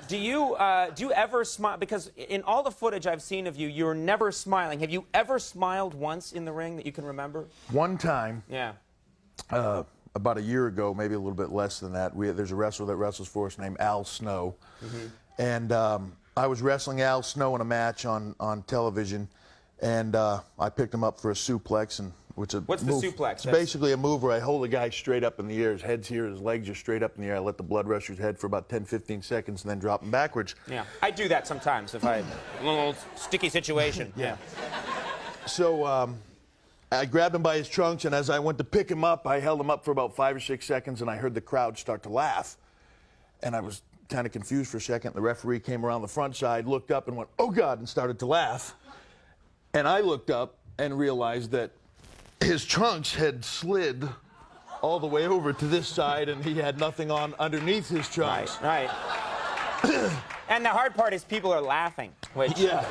Do you ever smile? Because in all the footage I've seen of you, you're never smiling. Have you ever smiled once in the ring that you can remember? One time. Yeah. About a year ago, maybe a little bit less than that. There's a wrestler that wrestles for us named Al Snow, and I was wrestling Al Snow in a match on television, and I picked him up for a suplex, and what's the suplex? It's basically a move where I hold a guy straight up in the air. His head's here, his legs are straight up in the air. I let the blood rush his head for about 10-15 seconds and then drop him backwards. Yeah, I do that sometimes if I a little sticky situation. Yeah. So I grabbed him by his trunks, and as I went to pick him up, I held him up for about 5 or 6 seconds, and I heard the crowd start to laugh. And I was kind of confused for a second. The referee came around the front side, looked up, and went, "Oh, God," and started to laugh. And I looked up and realized that his trunks had slid all the way over to this side, and he had nothing on underneath his trunks. Right. And the hard part is people are laughing, which... Yeah.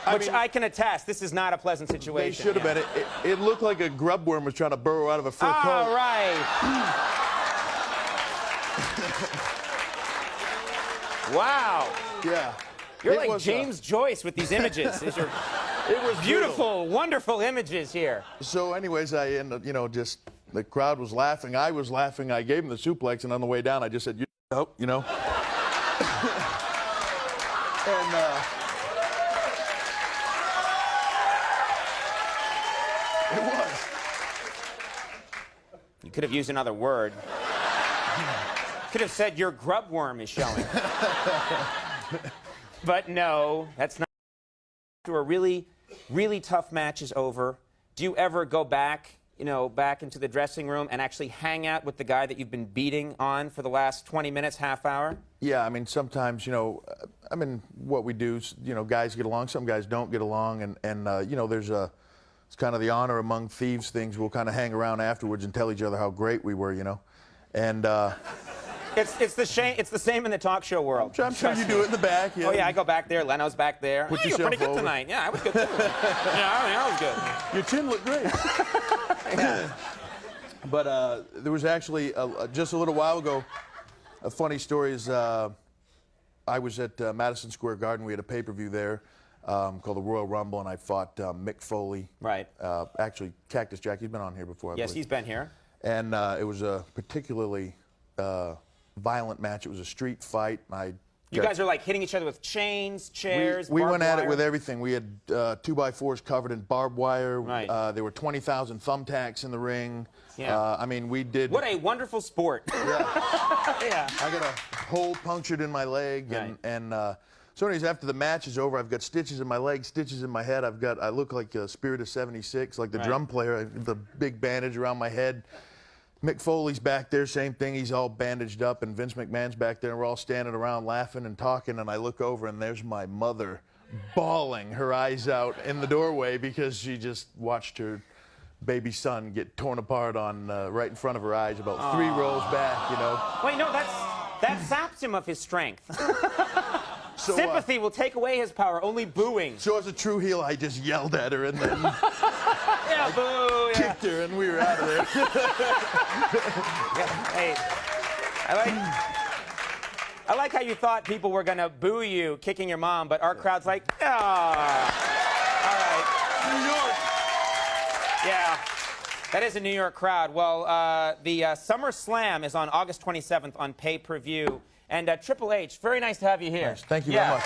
I can attest, this is not a pleasant situation. They should have been. It looked like a grub worm was trying to burrow out of a fur coat. All right. Wow. Yeah. You're like James Joyce with these images. It was beautiful, wonderful images here. So anyways, I ended up, just, the crowd was laughing. I was laughing. I gave him the suplex, and on the way down, I just said, and, it was. You could have used another word. Could have said your grub worm is showing. But no, that's not. After a really, really tough match is over, do you ever go back, back into the dressing room and actually hang out with the guy that you've been beating on for the last 20 minutes, half hour? Yeah, I mean, sometimes, what we do, guys get along, some guys don't get along, and there's it's kind of the honor among thieves things. We'll kind of hang around afterwards and tell each other how great we were, and it's the same in the talk show world. I'm sure you do it in the back. Yeah. Oh yeah, I go back there. Leno's back there. Put You were pretty good over. tonight. Yeah, I was good too. Yeah, I was good. Your chin looked great. Yeah. But there was actually just a little while ago, a funny story is I was at Madison Square Garden. We had a pay-per-view there called the Royal Rumble, and I fought Mick Foley. Right. Actually, Cactus Jack. He's been on here before. Yes, he's been here. And it was a particularly violent match. It was a street fight. You guys are like hitting each other with chains, chairs, We went at wire. it with everything. We had 2x4s covered in barbed wire. Right. There were 20,000 thumbtacks in the ring. Yeah. I mean, we did. What a wonderful sport. Yeah. Yeah. I got a hole punctured in my leg, Right. and so anyways, after the match is over, I've got stitches in my leg, stitches in my head. I look like a Spirit of '76, like the drum player, the big bandage around my head. Mick Foley's back there, same thing. He's all bandaged up, and Vince McMahon's back there, and we're all standing around laughing and talking, and I look over, and there's my mother bawling her eyes out in the doorway because she just watched her baby son get torn apart on right in front of her eyes, about 3 rows back, Wait, no, that saps him of his strength. So, Sympathy will take away his power, only booing. So as a true heel, I just yelled at her, and then Yeah, boo, yeah. kicked her, and we were out of there. Hey, I like how you thought people were going to boo you kicking your mom, but our crowd's like, ah. All right. New York. Yeah, that is a New York crowd. Well, the Summer Slam is on August 27th on pay-per-view. And Triple H, very nice to have you here. Nice. Thank you very much.